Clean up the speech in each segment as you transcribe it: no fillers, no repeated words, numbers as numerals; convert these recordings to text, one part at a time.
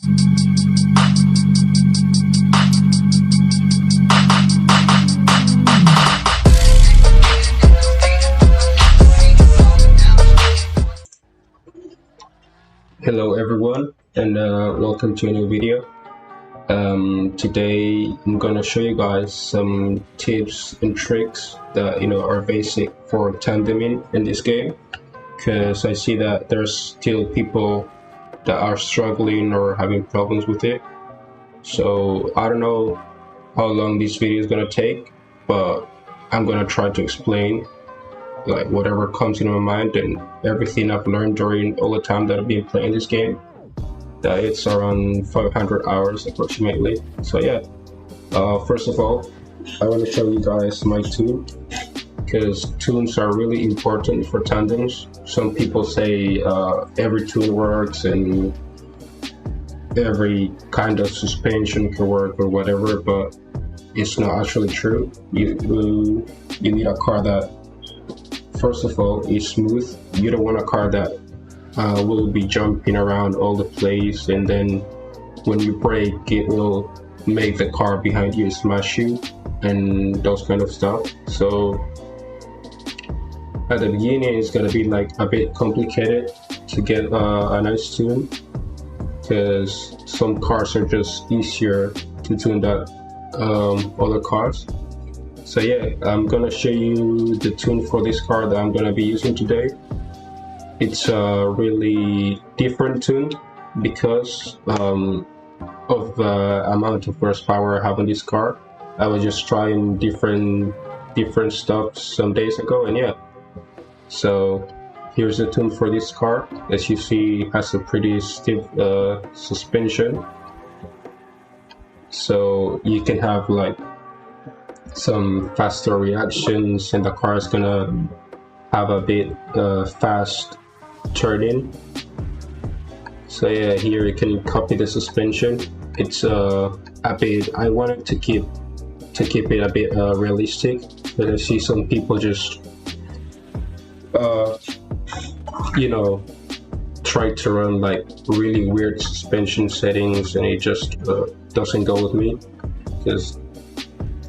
Hello everyone, and welcome to a new video. Today I'm gonna show you guys some tips and tricks that are basic for tandeming in this game, because I see that there's still people that are struggling or having problems with it. So I don't know how long this video is gonna take, but I'm gonna try to explain like whatever comes in my mind and everything I've learned during all the time that I've been playing this game. That it's around 500 hours approximately. So yeah, first of all, I want to show you guys my tune, because tunes are really important for tandems. Some people say every tune works and every kind of suspension can work or whatever, but it's not actually true. You need a car that, first of all, is smooth. You don't want a car that will be jumping around all the place, and then when you brake it will make the car behind you smash you and those kind of stuff. So at the beginning it's gonna be like a bit complicated to get a nice tune, because some cars are just easier to tune than other cars. So yeah, I'm gonna show you the tune for this car that I'm gonna be using today. It's a really different tune because of the amount of horsepower I have on this car. I was just trying different stuff some days ago, and yeah. So here's the tune for this car. As you see, it has a pretty stiff suspension. So you can have like some faster reactions, and the car is gonna have a bit fast turning. So yeah, here you can copy the suspension. It's a bit, I wanted to keep it a bit realistic, but I see some people just try to run like really weird suspension settings, and it just doesn't go with me, because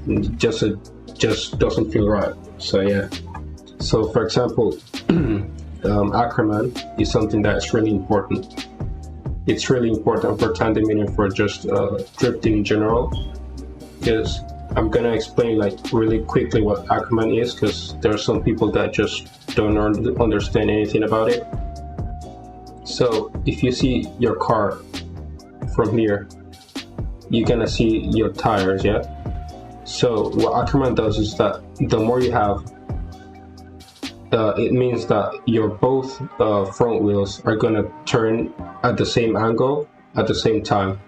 it just doesn't feel right. So yeah, so for example, ackerman is something that's really important. It's really important for tandeming and for just drifting in general, because I'm gonna explain like really quickly what ackerman is, because there are some people that just don't understand anything about it. So if you see your car from here, you're gonna see your tires, yeah? So what ackerman does is that the more you have, it means that your both front wheels are gonna turn at the same angle at the same time.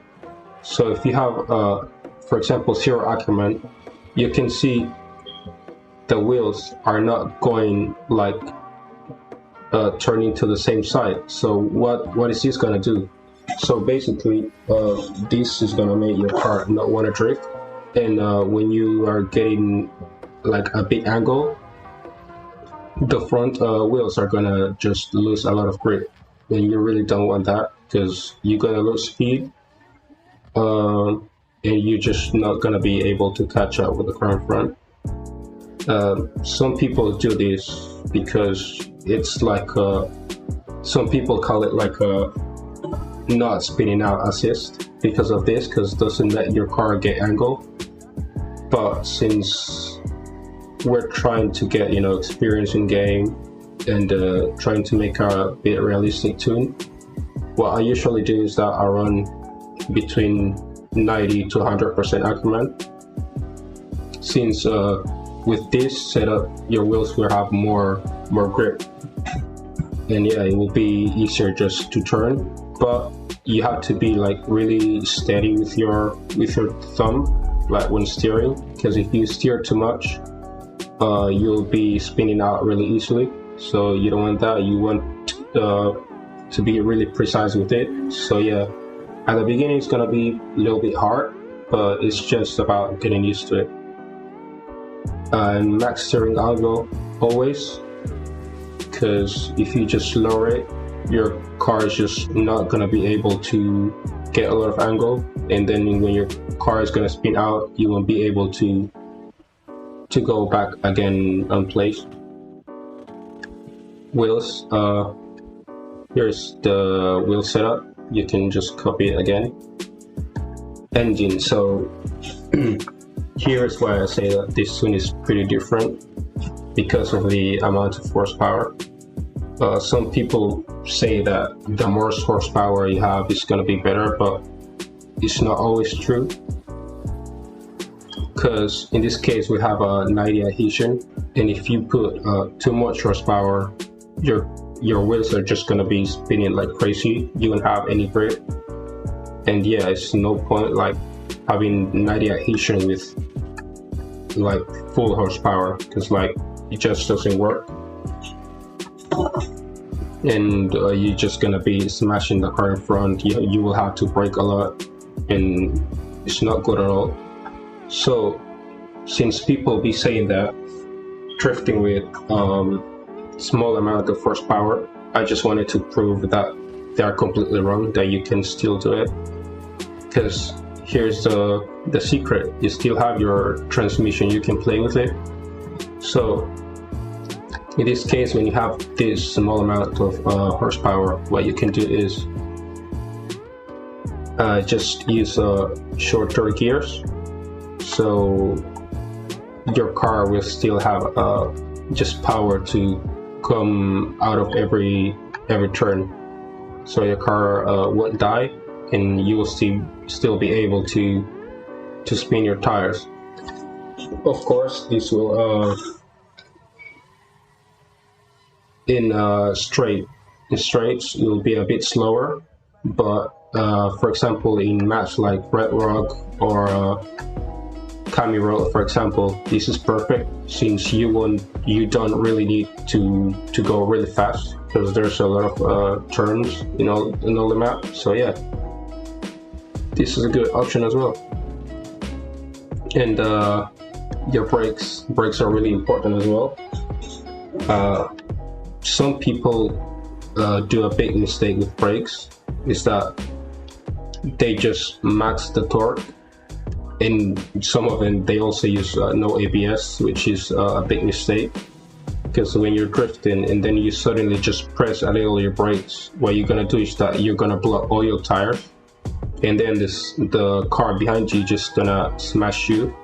So if you have, for example, zero ackerman, you can see the wheels are not going like turning to the same side. So what is this gonna do? So basically, this is gonna make your car not want to drift, and when you are getting like a big angle, the front wheels are gonna just lose a lot of grip, and you really don't want that, because you're gonna lose speed, and you're just not gonna be able to catch up with the car in front. Some people do this because it's like some people call it like a not spinning out assist, because of this, because it doesn't let your car get angle. But since we're trying to get experience in game and trying to make a bit realistic tune, what I usually do is that I run between 90 to 100% ackerman, since with this setup your wheels will have more grip, and yeah, it will be easier just to turn. But you have to be like really steady with your thumb, like when steering, because if you steer too much, you'll be spinning out really easily. So you don't want that. You want to be really precise with it. So yeah, at the beginning it's gonna be a little bit hard, but it's just about getting used to it. And max steering angle always, because if you just lower it, your car is just not gonna be able to get a lot of angle, and then when your car is going to spin out, you won't be able to go back again on place. Wheels, here's the wheel setup, you can just copy it again. Engine, so here's why I say that this one is pretty different because of the amount of horsepower. Some people say that the more horsepower you have is going to be better, but it's not always true, because in this case we have a 90 adhesion, and if you put too much horsepower, your wheels are just going to be spinning like crazy. You won't have any grip, and yeah, it's no point like having 90 adhesion with like full horsepower, because like it just doesn't work, and you're just gonna be smashing the car in front. You will have to brake a lot, and it's not good at all. So since people be saying that drifting with small amount of horsepower, I just wanted to prove that they are completely wrong, that you can still do it. Because here's the secret: you still have your transmission, you can play with it. So in this case, when you have this small amount of horsepower, what you can do is just use shorter gears, so your car will still have just power to come out of every turn, so your car won't die, and you will still be able to spin your tires. Of course, this will in straights it will be a bit slower, but for example in maps like Red Rock or Cami Road, for example, this is perfect, since you don't really need to go really fast, because there's a lot of turns in all the map. So yeah, this is a good option as well. And your brakes are really important as well. Some people do a big mistake with brakes, is that they just max the torque, and some of them they also use no ABS, which is a big mistake, because when you're drifting and then you suddenly just press a little your brakes, what you're gonna do is that you're gonna block all your tires, and then the car behind you just gonna smash you,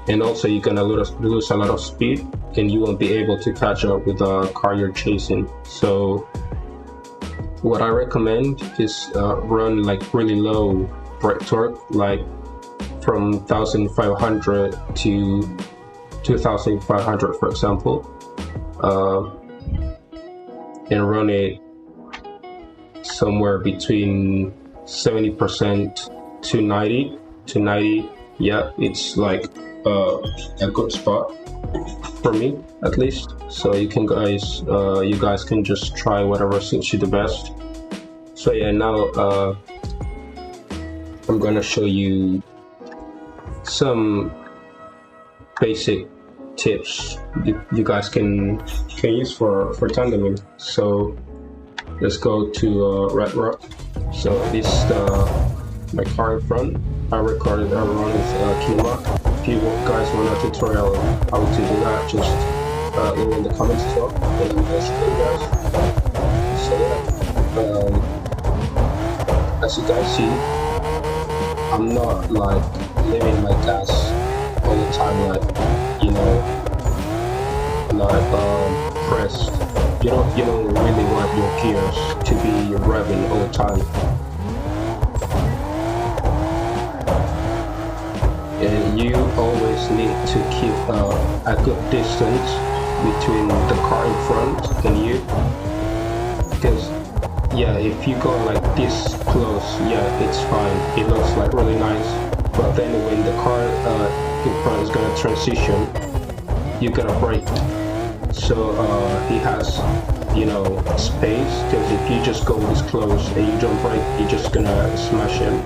and also you're gonna lose a lot of speed, and you won't be able to catch up with the car you're chasing. So what I recommend is run like really low brake torque, like from 1500 to 2500 for example, and run it somewhere between 70% to 90. Yeah, it's like a good spot for me, at least. So you guys can just try whatever suits you the best. So yeah, now I'm gonna show you some basic tips you guys can use for tandeming. So let's go to Red Rock. So this is my car in front. I recorded everyone with Keylock. If you guys want a tutorial how to do that, just leave in the comments as well, and I'll show you guys. So yeah, as you guys see, I'm not like leaving my gas all the time, like pressed. You don't really want your gears to be revving all the time. And you always need to keep a good distance between the car in front and you, because yeah, if you go like this close, yeah, it's fine, it looks like really nice, but then when the car in front is gonna transition, you gotta brake. So he has space, because if you just go this close and you don't brake, you're just gonna smash him.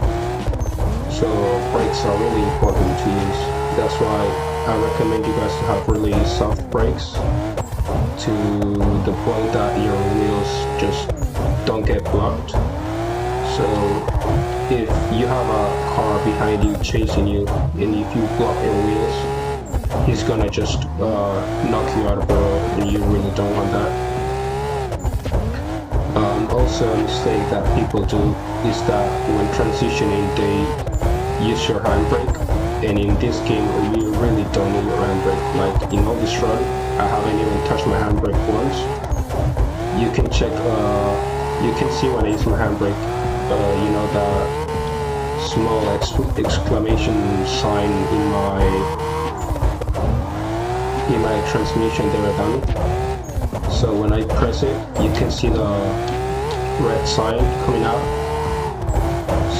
So brakes are really important to use. That's why I recommend you guys to have really soft brakes, to the point that your wheels just don't get blocked. So if you have a car behind you chasing you, and if you block your wheels, he's gonna just knock you out of the road, and you really don't want that. Also, a mistake that people do is that when transitioning, they use your handbrake, and in this game, you really don't need your handbrake. Like in all this run, I haven't even touched my handbrake once. You can check, you can see when I use my handbrake, you know, the small exclamation sign in my transmission there done. So when I press it, you can see the red sign coming out.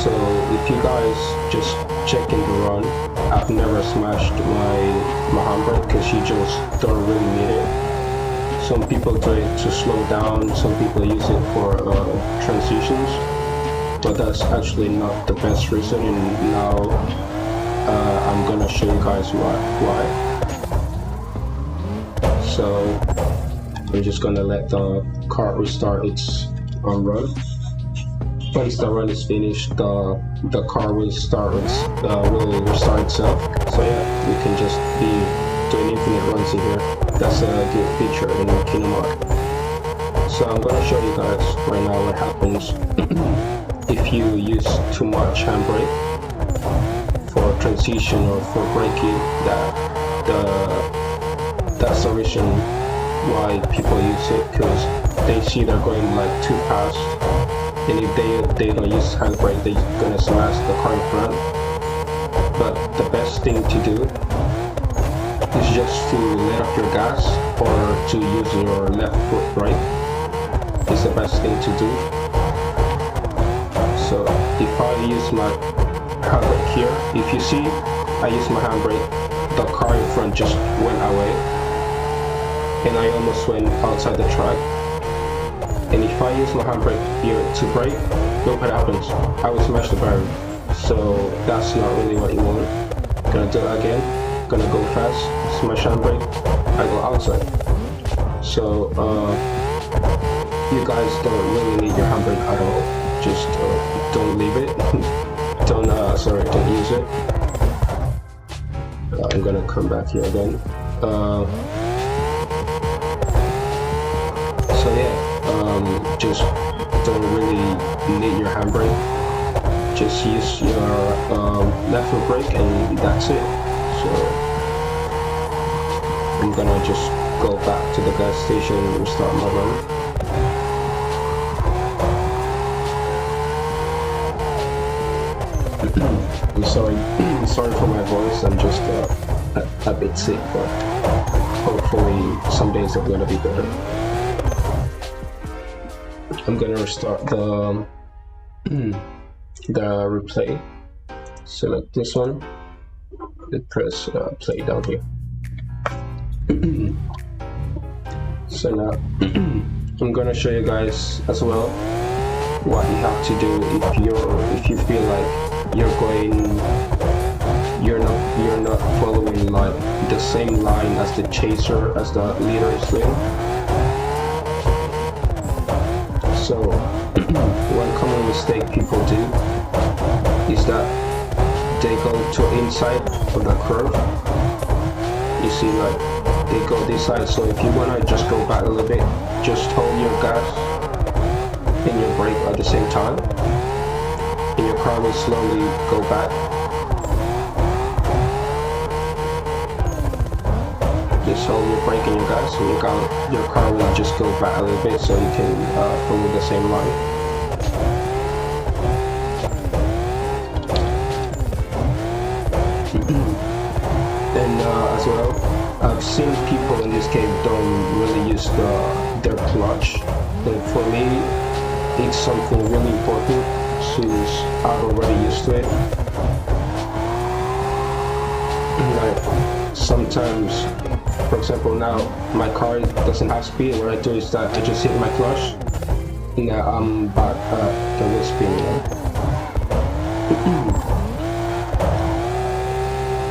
So if you guys just check in the run, I've never smashed my handbrake because you just don't really need it. Some people do it to slow down, some people use it for transitions, but that's actually not the best reason, and now I'm gonna show you guys why. So I'm just gonna let the car restart its run. Once the run is finished, the car will restart itself. So yeah, we can just be doing infinite runs in here. That's a good feature in Kinemod. So I'm gonna show you guys right now what happens if you use too much handbrake for transition or for braking. That's the reason why people use it, because they see they're going like too fast, and if they don't use handbrake, they're gonna smash the car in front. But the best thing to do is just to let off your gas, or to use your left foot brake. Is the best thing to do. So if I use my handbrake here, if you see I use my handbrake, the car in front just went away, and I almost went outside the track. And if I use my handbrake here to brake, look what happens. I will smash the barrier. So that's not really what you want. Gonna do it again. Gonna go fast, smash handbrake, I go outside. So you guys don't really need your handbrake at all. Just don't leave it. Don't use it. I'm gonna come back here again. So yeah, just don't really need your handbrake. Just use your left foot brake, and that's it. So I'm gonna just go back to the gas station and restart my run. I'm sorry for my voice. I'm just a bit sick, but hopefully some days are gonna be better. I'm gonna restart the replay. Select this one and press play down here. So now I'm gonna show you guys as well what you have to do if you feel like you're not following like the same line as the chaser, as the leader is doing. So one common mistake people do is that they go to inside of the curve. You see, like they go this side. So if you wanna just go back a little bit, just hold your gas and your brake at the same time, and your car will slowly go back. Just hold your brake and your gas, and your car will just go back a little bit, so you can follow the same line. And as well, I've seen people in this game don't really use their clutch. But for me, it's something really important since I've already used to it. Like sometimes, for example, now my car doesn't have speed. What I do is that I just hit my clutch, and now I'm back at the wheel spin.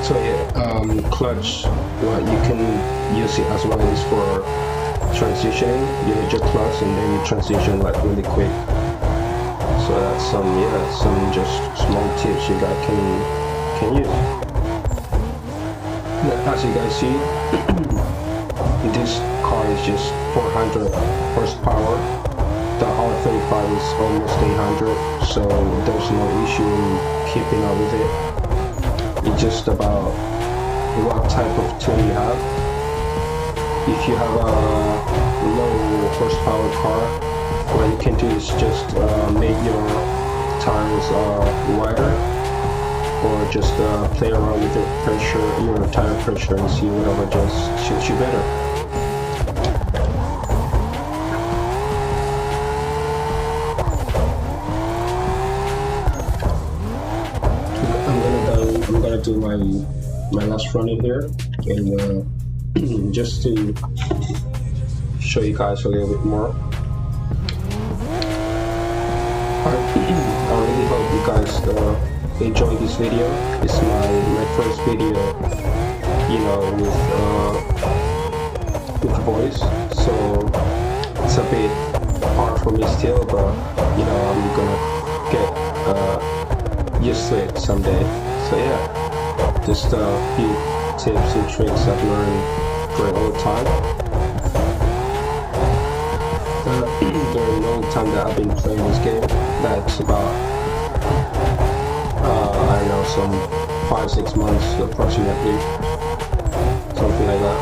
So yeah, clutch, well, you can use it as well as for transitioning. You hit your clutch and then you transition like really quick. So But some just small tips you guys can use. As you guys see, this car is just 400 horsepower. The R35 is almost 800, so there's no issue in keeping up with it. It's just about what type of tune you have. If you have a low horsepower car, what you can do is just make your tires wider, or just play around with your pressure, your tire pressure, and see whatever just suits you better. I'm gonna do my last run in here, and just to show you guys a little bit more. I really hope you guys enjoy this video. It's my first video, you know, with voice, so it's a bit hard for me still, but you know, I'm gonna get used to it someday. So yeah, just a few tips and tricks I've learned during all the time. During all the time that I've been playing this game, that's about I don't know, some 5-6 months approximately, something like that.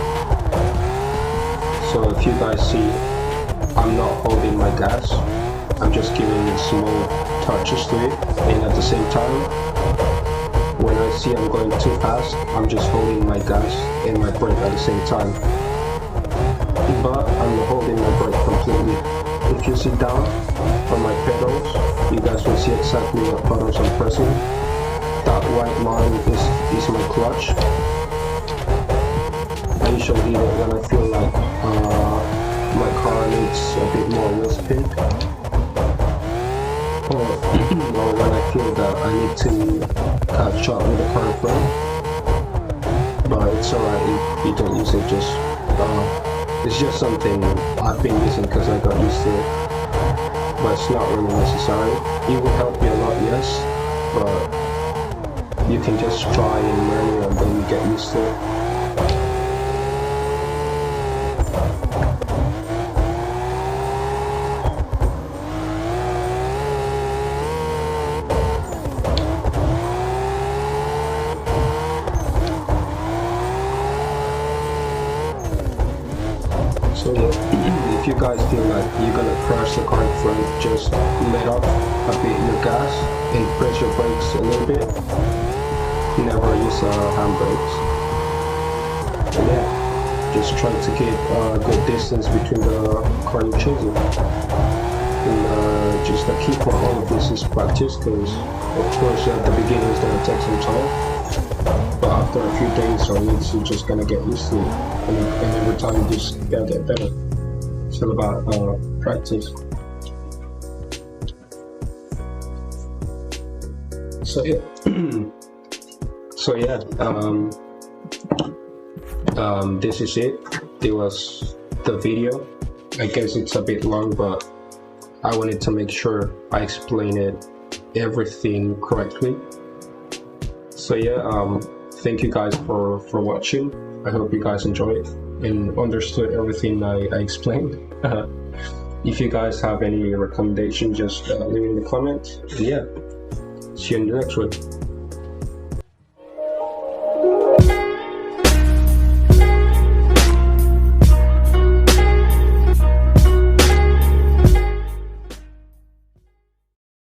So if you guys see, I'm not holding my gas, I'm just giving small touches to it, and at the same time, when I see I'm going too fast, I'm just holding my gas and my brake at the same time. But I'm not holding my brake completely. If you sit down on my pedals, you guys will see exactly what buttons I'm pressing. That white line is my clutch. I usually do it when I feel like my car needs a bit more wheel spin, or when I feel that I need to catch up with the car in front. But it's alright if you don't use it, just it's just something I've been using because I got used to it, but it's not really necessary. It will help you a lot, yes, but you can just try and learn it and then you get used to it. So if you guys feel like you're gonna crash the car in front, just let off a bit your gas and press your brakes a little bit. Never use handbrakes. And yeah, just try to keep a good distance between the car you're chasing. And just the key for all of this is practice, because of course at the beginning it's gonna take some time, but after a few days or weeks you're just gonna get used to it, and every time you just gotta get better. It's all about practice. So yeah, this is it. It was the video. I guess it's a bit long, but I wanted to make sure I explain it everything correctly. So yeah, thank you guys for watching. I hope you guys enjoyed and understood everything I explained. If you guys have any recommendation, just leave it in the comments. And yeah, see you in the next one.